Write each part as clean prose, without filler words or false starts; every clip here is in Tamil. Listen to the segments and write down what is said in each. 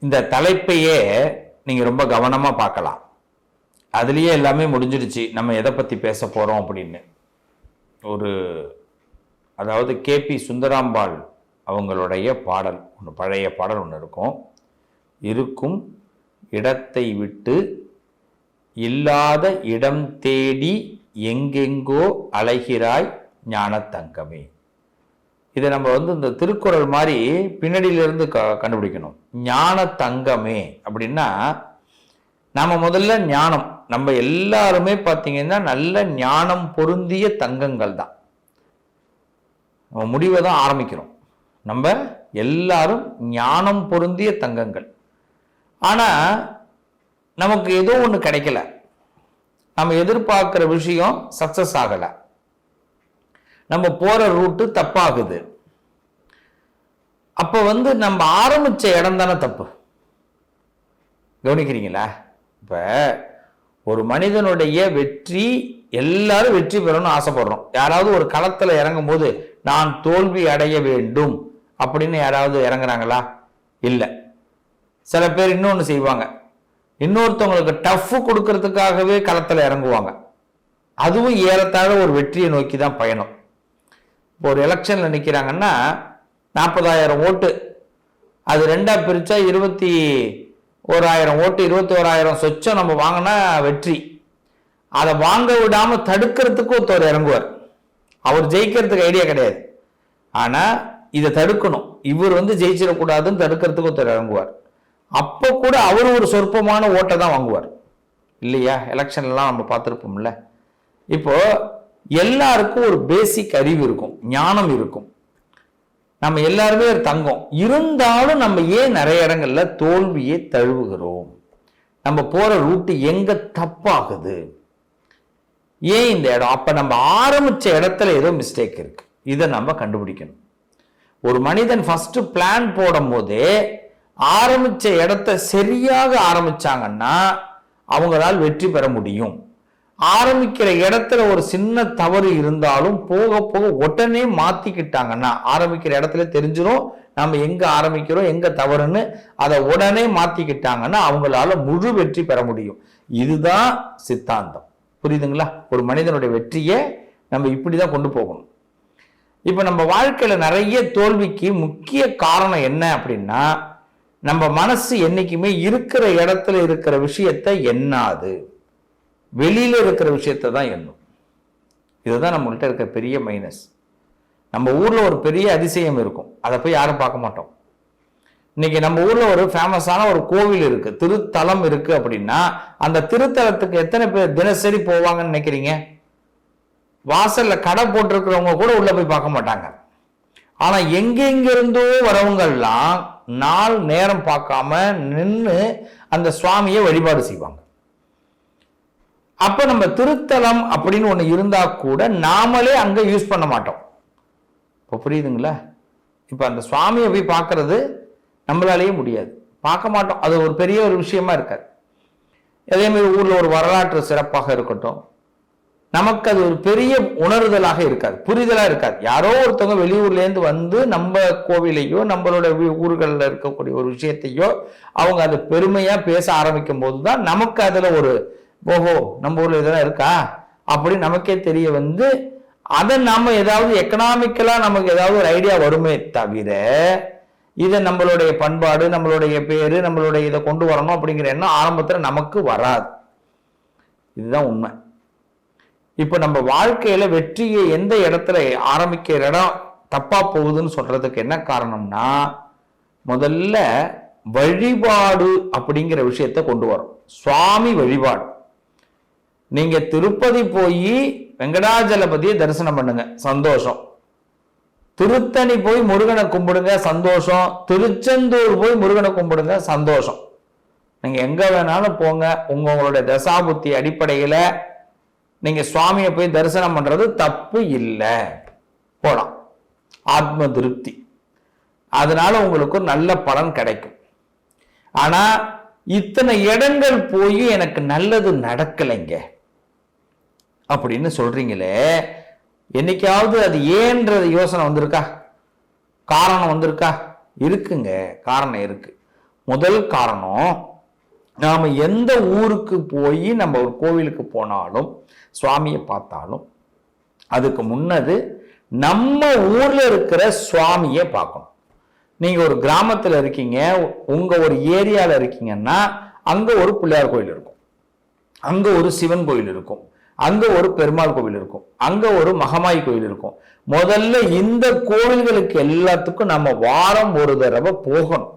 இந்த தலைப்பையே நீங்கள் ரொம்ப கவனமாக பார்க்கலாம். அதுலேயே எல்லாமே முடிஞ்சிடுச்சு. நம்ம எதை பற்றி பேச போகிறோம் அப்படின்னு அதாவது கேபி சுந்தராம்பாள் அவங்களுடைய பாடல் ஒன்று, பழைய பாடல் ஒன்று இருக்கும் இடத்தை விட்டு இல்லாத இடம் தேடி எங்கெங்கோ அலைகிறாய் ஞானத்தங்கமே. இதை நம்ம இந்த திருக்குறள் மாதிரி பின்னடியிலிருந்து கண்டுபிடிக்கணும். ஞான தங்கமே அப்படின்னா நாம முதல்ல ஞானம், நம்ம எல்லாருமே பார்த்தீங்கன்னா நல்ல ஞானம் பொருந்திய தங்கங்கள் தான். நம்ம முடிவை தான் ஆரம்பிக்கிறோம். நம்ம எல்லாரும் ஞானம் பொருந்திய தங்கங்கள். ஆனால் நமக்கு ஏதோ ஒன்று கிடைக்கல, நம்ம எதிர்பார்க்குற விஷயம் சக்சஸ் ஆகலை, நம்ம போகிற ரூட்டு தப்பாகுது. அப்போ நம்ம ஆரம்பித்த இடம் தானே தப்பு. கவனிக்கிறீங்களா? இப்போ ஒரு மனிதனுடைய வெற்றி, எல்லாரும் வெற்றி பெறணும்னு ஆசைப்படுறோம். யாராவது ஒரு களத்தில் இறங்கும் போது நான் தோல்வி அடைய வேண்டும் அப்படின்னு யாராவது இறங்குறாங்களா? இல்லை. சில பேர் இன்னொன்று செய்வாங்க, இன்னொருத்தவங்களுக்கு டஃப் கொடுக்கறதுக்காகவே களத்தில் இறங்குவாங்க. அதுவும் ஏறத்தாழ ஒரு வெற்றியை நோக்கி தான் பயணம். இப்போ ஒரு எலெக்ஷனில் நிற்கிறாங்கன்னா 40,000 ஓட்டு, அது ரெண்டாக பிரித்தா 21,000 ஓட்டு, 21,000 சொச்சம் நம்ம வாங்கினா வெற்றி. அதை வாங்க விடாமல் தடுக்கிறதுக்கு ஒருத்தர் இறங்குவார். அவர் ஜெயிக்கிறதுக்கு ஐடியா கிடையாது, ஆனால் இதை தடுக்கணும், இவர் ஜெயிச்சிடக்கூடாதுன்னு தடுக்கிறதுக்கு ஒருத்தர் இறங்குவார். அப்போ கூட அவர் ஒரு சொற்பமான ஓட்டை தான் வாங்குவார் இல்லையா? எலெக்ஷன்லாம் நம்ம பார்த்துருப்போம்ல. இப்போ எல்லாருக்கும் ஒரு பேசிக் அறிவு இருக்கும், ஞானம் இருக்கும், நம்ம எல்லாருமே ஒரு தங்கம். இருந்தாலும் நம்ம ஏன் நிறைய இடங்கள்ல தோல்வியை தழுவுகிறோம்? நம்ம போற ரூட்டு எங்க தப்பாகுது? ஏன் இந்த இடம்? அப்ப நம்ம ஆரம்பிச்ச இடத்துல ஏதோ மிஸ்டேக் இருக்கு. இதை நம்ம கண்டுபிடிக்கணும். ஒரு மனிதன் ஃபர்ஸ்ட் பிளான் போடும் போதே ஆரம்பிச்ச இடத்த சரியாக ஆரம்பிச்சாங்கன்னா அவங்களால் வெற்றி பெற முடியும். ஆரம்பிக்கிற இடத்துல ஒரு சின்ன தவறு இருந்தாலும் போக போக உடனே மாத்திக்கிட்டாங்கன்னா, ஆரம்பிக்கிற இடத்துல தெரிஞ்சிடும் நம்ம எங்க ஆரம்பிக்கிறோம், எங்க தவறுன்னு, அதை உடனே மாத்திக்கிட்டாங்கன்னா அவங்களால முழு வெற்றி பெற முடியும். இதுதான் சித்தாந்தம். புரியுதுங்களா? ஒரு மனிதனுடைய வெற்றியை நம்ம இப்படிதான் கொண்டு போகணும். இப்ப நம்ம வாழ்க்கையில நிறைய தோல்விக்கு முக்கிய காரணம் என்ன அப்படின்னா, நம்ம மனசு என்னைக்குமே இருக்கிற இடத்துல இருக்கிற விஷயத்தை எண்ணாது, வெளியில இருக்கிற விஷயத்தை தான் எண்ணும். இதுதான் நம்மள்கிட்ட இருக்கிற பெரிய மைனஸ். நம்ம ஊர்ல ஒரு பெரிய அதிசயம் இருக்கும், அதை போய் யாரும் பார்க்க மாட்டோம். இன்னைக்கு நம்ம ஊர்ல ஒரு ஃபேமஸான ஒரு கோவில் இருக்கு, திருத்தலம் இருக்கு அப்படின்னா, அந்த திருத்தலத்துக்கு எத்தனை பேர் தினசரி போவாங்கன்னு நினைக்கிறீங்க? வாசல்ல கடை போட்டிருக்கிறவங்க கூட உள்ள போய் பார்க்க மாட்டாங்க. ஆனா எங்கெங்கிருந்தோ வரவங்கெல்லாம் நாள் நேரம் பார்க்காம நின்று அந்த சுவாமியை வழிபாடு செய்வாங்க. அப்ப நம்ம திருத்தலம் அப்படின்னு ஒண்ணு இருந்தா கூட நாமளே அங்க யூஸ் பண்ண மாட்டோம். இப்போ புரியுதுங்களா? இப்ப அந்த சுவாமியை போய் பார்க்கறது நம்மளாலேயே முடியாது, பார்க்க மாட்டோம். அது ஒரு பெரிய ஒரு விஷயமா இருக்காது. அதே மாதிரி ஊர்ல ஒரு வரலாற்று சிறப்பாக இருக்கட்டும், நமக்கு அது ஒரு பெரிய உணர்தலாக இருக்காது, புரிதலா இருக்காது. யாரோ ஒருத்தவங்க வெளியூர்ல இருந்து நம்ம கோவிலையோ நம்மளோட ஊர்களில் இருக்கக்கூடிய ஒரு விஷயத்தையோ அவங்க அது பெருமையா பேச ஆரம்பிக்கும் போதுதான் நமக்கு அதுல ஒரு ஓஹோ நம்ம ஊர்ல இதெல்லாம் இருக்கா அப்படி நமக்கே தெரிய அதை நாம ஏதாவது எக்கனாமிக்கலா நமக்கு ஏதாவது ஒரு ஐடியா வருமே தவிர, இதை நம்மளுடைய பண்பாடு, நம்மளுடைய பேரு, நம்மளுடைய இதை கொண்டு வரணும் அப்படிங்கிற எண்ணம் ஆரம்பத்துல நமக்கு வராது. இதுதான் உண்மை. இப்ப நம்ம வாழ்க்கையில வெற்றியை எந்த இடத்துல ஆரம்பிக்கிற இடம் தப்பா போகுதுன்னு சொல்றதுக்கு என்ன காரணம்னா, முதல்ல வழிபாடு அப்படிங்கிற விஷயத்தை கொண்டு வரும். சுவாமி வழிபாடு. நீங்க திருப்பதி போய் வெங்கடாஜலபதியை தரிசனம் பண்ணுங்க, சந்தோஷம். திருத்தணி போய் முருகனை கும்பிடுங்க, சந்தோஷம். திருச்செந்தூர் போய் முருகனை கும்பிடுங்க, சந்தோஷம். நீங்க எங்க வேணாலும் போங்க, உங்களுடைய தசாபுத்தி அடிப்படையில நீங்க சுவாமியை போய் தரிசனம் பண்றது தப்பு இல்லை, போலாம். ஆத்ம திருப்தி, அதனால உங்களுக்கு ஒரு நல்ல பலன் கிடைக்கும். ஆனா இத்தனை இடங்கள் போய் எனக்கு நல்லது நடக்கலைங்க அப்படின்னு சொல்றீங்களே, என்னைக்காவது அது ஏன்றது யோசனை வந்திருக்கா? காரணம் வந்திருக்கா? இருக்குங்க, காரணம் இருக்கு. முதல் காரணம், நாம எந்த ஊருக்கு போய் நம்ம ஒரு கோவிலுக்கு போனாலும் சுவாமியை பார்த்தாலும் அதுக்கு முன்னது நம்ம ஊர்ல இருக்கிற சுவாமியை பார்க்கணும். நீங்க ஒரு கிராமத்துல இருக்கீங்க, உங்க ஒரு ஏரியால இருக்கீங்கன்னா அங்க ஒரு பிள்ளையார் கோயில் இருக்கும், அங்க ஒரு சிவன் கோயில் இருக்கும், அங்க ஒரு பெருமாள் கோவில் இருக்கும், அங்க ஒரு மகமாய் கோயில் இருக்கும். முதல்ல இந்த கோவில்களுக்கு எல்லாத்துக்கும் நம்ம வாரம் ஒரு தடவை போகணும்.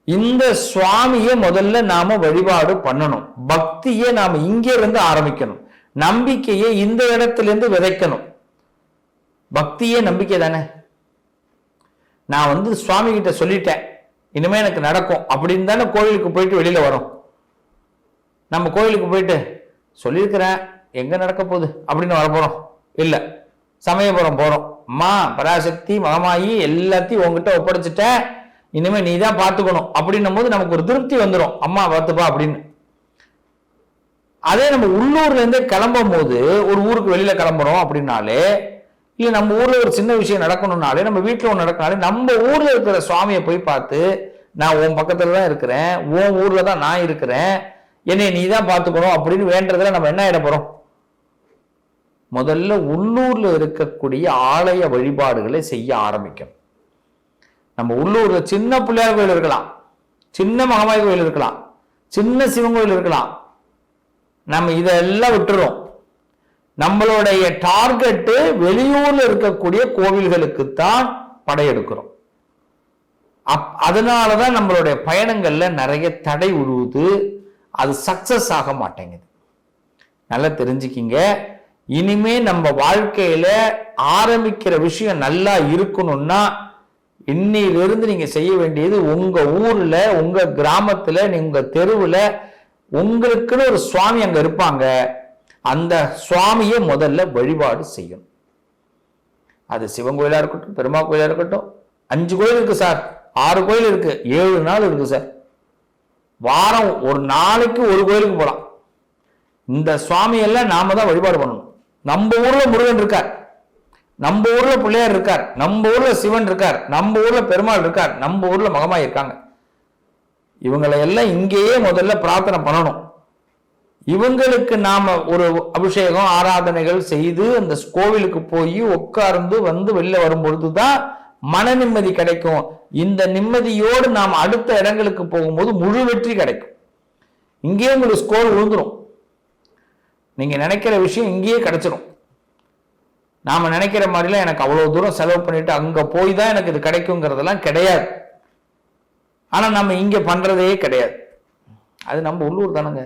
இந்த சுவாமியை முதல்ல நாம வழிபாடு பண்ணணும். பக்தியை நாம இங்கே இருந்து ஆரம்பிக்கணும். நம்பிக்கையை இந்த இடத்துல இருந்து விதைக்கணும். பக்தியே நம்பிக்கை தானே. நான் சுவாமி கிட்ட சொல்லிட்டேன், இனிமே எனக்கு நடக்கும் அப்படின்னு தானே கோவிலுக்கு போயிட்டு வெளியில வரோம். நம்ம கோவிலுக்கு போயிட்டு சொல்லியிருக்கிறேன், எங்க நடக்க போகுது அப்படின்னு வரப்போறோம் இல்ல. சமயபுரம் போறோம், அம்மா பராசக்தி மகமாயி எல்லாத்தையும் உங்ககிட்ட ஒப்படைச்சிட்டேன், இனிமே நீ தான் பார்த்துக்கணும் அப்படின்னும் போது நமக்கு ஒரு திருப்தி வந்துடும், அம்மா பார்த்துப்பா அப்படின்னு. அதே நம்ம உள்ளூர்ல இருந்தே கிளம்பும் போது, ஒரு ஊருக்கு வெளியில கிளம்புறோம் அப்படின்னாலே, இல்ல நம்ம ஊர்ல ஒரு சின்ன விஷயம் நடக்கணும்னாலே, நம்ம வீட்டுல ஒன்று நடக்கனாலே, நம்ம ஊர்ல இருக்கிற சுவாமியை போய் பார்த்து, நான் உன் பக்கத்துல தான் இருக்கிறேன், உன் ஊர்ல தான் நான் இருக்கிறேன், என்னை நீ தான் பார்த்துக்கணும் அப்படின்னு வேண்டதுல நம்ம என்ன ஆயிட போறோம்? முதல்ல உள்ளூர்ல இருக்கக்கூடிய ஆலய வழிபாடுகளை செய்ய ஆரம்பிக்கணும். நம்ம உள்ளூர்ல சின்ன பிள்ளையார் கோயில் இருக்கலாம், சின்ன மகமாய் கோயில் இருக்கலாம், சின்ன சிவன் கோயில் இருக்கலாம். நம்ம இதெல்லாம் விட்டுறோம். நம்மளுடைய டார்கெட்டு வெளியூர்ல இருக்கக்கூடிய கோவில்களுக்குத்தான் படையெடுக்கிறோம். அதனாலதான் நம்மளுடைய பயணங்கள்ல நிறைய தடை உருவுது, அது சக்சஸ் ஆக மாட்டேங்குது. நல்லா தெரிஞ்சுக்கிங்க. இனிமே நம்ம வாழ்க்கையில ஆரம்பிக்கிற விஷயம் நல்லா இருக்கணும்னா, இன்னையிலிருந்து நீங்க செய்ய வேண்டியது, உங்க ஊர்ல உங்க கிராமத்துல உங்க தெருவுல உங்களுக்குன்னு ஒரு சுவாமி அங்க இருப்பாங்க, அந்த சுவாமியை முதல்ல வழிபாடு செய்யணும். அது சிவன் கோயிலா இருக்கட்டும், பெருமாள் கோயிலா இருக்கட்டும். 5 கோயில் இருக்கு சார், 6 கோயில் இருக்கு, 7 நாள் இருக்கு சார். வாரம் ஒரு நாளைக்கு ஒரு கோயிலுக்கு போலாம். இந்த சுவாமி எல்லாம் நாம தான் வழிபாடு பண்ணணும். நம்ம ஊர்ல முருகன் இருக்கார், நம்ம ஊர்ல பிள்ளையார் இருக்கார், நம்ம ஊர்ல சிவன் இருக்கார், நம்ம ஊர்ல பெருமாள் இருக்கார், நம்ம ஊர்ல மகமாய் இருக்காங்க. இவங்களை எல்லாம் இங்கேயே முதல்ல பிரார்த்தனை பண்ணணும். இவங்களுக்கு நாம ஒரு அபிஷேகம் ஆராதனைகள் செய்து அந்த கோவிலுக்கு போய் உட்கார்ந்து வெளில வரும்பொழுதுதான் மன நிம்மதி கிடைக்கும். இந்த நிம்மதியோடு நாம் அடுத்த இடங்களுக்கு போகும்போது முழு வெற்றி கிடைக்கும். இங்கேயே உங்களுக்கு ஸ்கோர் விழுந்துடும். நீங்க நினைக்கிற விஷயம் இங்கேயே கிடைச்சிடும். நாம நினைக்கிற மாதிரிலாம் எனக்கு அவ்வளவு தூரம் செலவு பண்ணிட்டு அங்க போய் தான் எனக்கு இது கிடைக்குங்கிறதெல்லாம் கிடையாது. ஆனா நம்ம இங்க பண்றதே கிடையாது. அது நம்ம உள்ளூர் தானுங்க.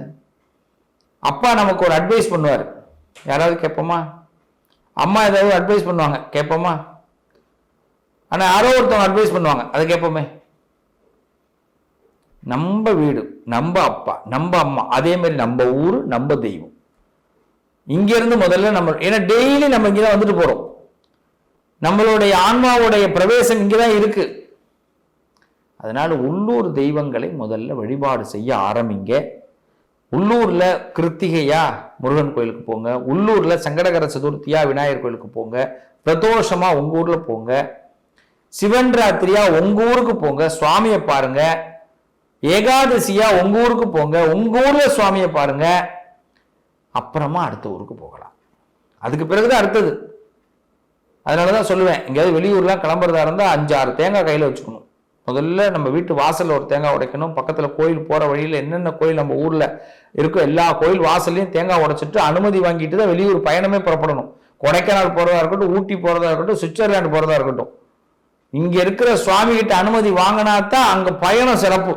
அப்பா நமக்கு ஒரு அட்வைஸ் பண்ணுவார், யாராவது கேட்போமா? அம்மா ஏதாவது அட்வைஸ் பண்ணுவாங்க, கேட்போமா? ஆனா யாரோ ஒருத்தவங்க அட்வைஸ் பண்ணுவாங்க, அதை கேட்போமே? நம்ம வீடு, நம்ம அப்பா, நம்ம அம்மா, அதே மாதிரி நம்ம ஊரு, நம்ம தெய்வம். இங்க இருந்து முதல்ல நம்ம, ஏன்னா டெய்லி நம்ம இங்கதான் வந்துட்டு போறோம். நம்மளுடைய ஆன்மாவுடைய பிரவேசம் இங்கதான் இருக்கு. அதனால உள்ளூர் தெய்வங்களை முதல்ல வழிபாடு செய்ய ஆரம்பிங்க. உள்ளூர்ல கிருத்திகையா முருகன் கோயிலுக்கு போங்க, உள்ளூர்ல சங்கடகர சதுர்த்தியா விநாயகர் கோயிலுக்கு போங்க, பிரதோஷமா உங்க ஊர்ல போங்க, சிவன் ராத்திரியா உங்க ஊருக்கு போங்க, சுவாமியை பாருங்க, ஏகாதசியா உங்க ஊருக்கு போங்க, உங்க ஊர்ல சுவாமியை பாருங்க. அப்புறமா அடுத்த ஊருக்கு போகலாம். அதுக்கு பிறகுதான் அடுத்தது. அதனாலதான் சொல்லுவேன், எங்கேயாவது வெளியூர்லாம் கிளம்புறதா இருந்தா 5-6 தேங்காய் கையில வச்சுக்கணும். முதல்ல நம்ம வீட்டு வாசல்ல ஒரு தேங்காய் உடைக்கணும். பக்கத்துல கோயில் போற வழியில என்னென்ன கோயில் நம்ம ஊர்ல இருக்கோ எல்லா கோயில் வாசல்லையும் தேங்காய் உடைச்சிட்டு அனுமதி வாங்கிட்டு தான் வெளியூர் பயணமே புறப்படணும். கொடைக்கானல் போறதா இருக்கட்டும், ஊட்டி போறதா இருக்கட்டும், சுவிட்சர்லாந்து போறதா இருக்கட்டும், இங்க இருக்கிற சுவாமி கிட்ட அனுமதி வாங்கினாதான் அங்க பயணம் சிறப்பு.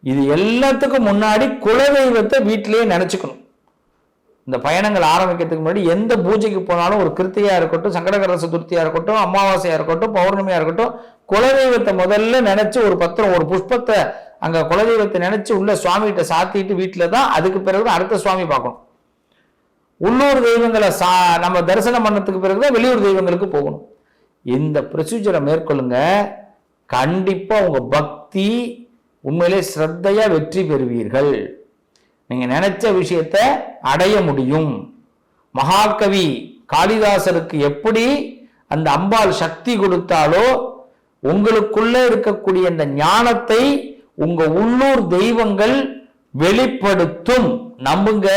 இது எல்லாத்துக்கும் முன்னாடி குலதெய்வத்தை வீட்டிலேயே நினைச்சுக்கணும். இந்த பயணங்கள் ஆரம்பிக்கிறதுக்கு முன்னாடி எந்த பூஜைக்கு போனாலும், ஒரு கிருத்தியா இருக்கட்டும், சங்கடகர சதுர்த்தியா இருக்கட்டும், அமாவாசையா இருக்கட்டும், பௌர்ணமியா இருக்கட்டும், குலதெய்வத்தை முதல்ல நினைச்சு ஒரு பத்திரம், ஒரு புஷ்பத்தை அங்க குலதெய்வத்தை நினைச்சு உள்ள சுவாமி கிட்ட சாத்திட்டு வீட்டுல தான் அதுக்கு பிறகு அடுத்த சுவாமி பார்க்கணும். உள்ளூர் தெய்வங்களை நம்ம தரிசனம் பண்ணதுக்கு பிறகுதான் வெளியூர் தெய்வங்களுக்கு போகணும். இந்த ப்ரொசீஜரை மேற்கொள்ளுங்க. கண்டிப்பா உங்க பக்தி உண்மையிலே ஸ்ரத்தையா வெற்றி பெறுவீர்கள். நீங்க நினைச்ச விஷயத்த அடைய முடியும். மகாகவி காளிதாசருக்கு எப்படி அந்த அம்பாள் சக்தி கொடுத்தாலோ, உங்களுக்குள்ள இருக்கக்கூடிய இந்த ஞானத்தை உங்க உள்ளூர் தெய்வங்கள் வெளிப்படுத்தும். நம்புங்க,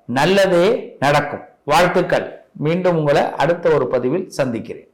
நல்லதே நடக்கும். வாழ்த்துக்கள். மீண்டும் உங்களை அடுத்த ஒரு பதிவில் சந்திக்கிறேன்.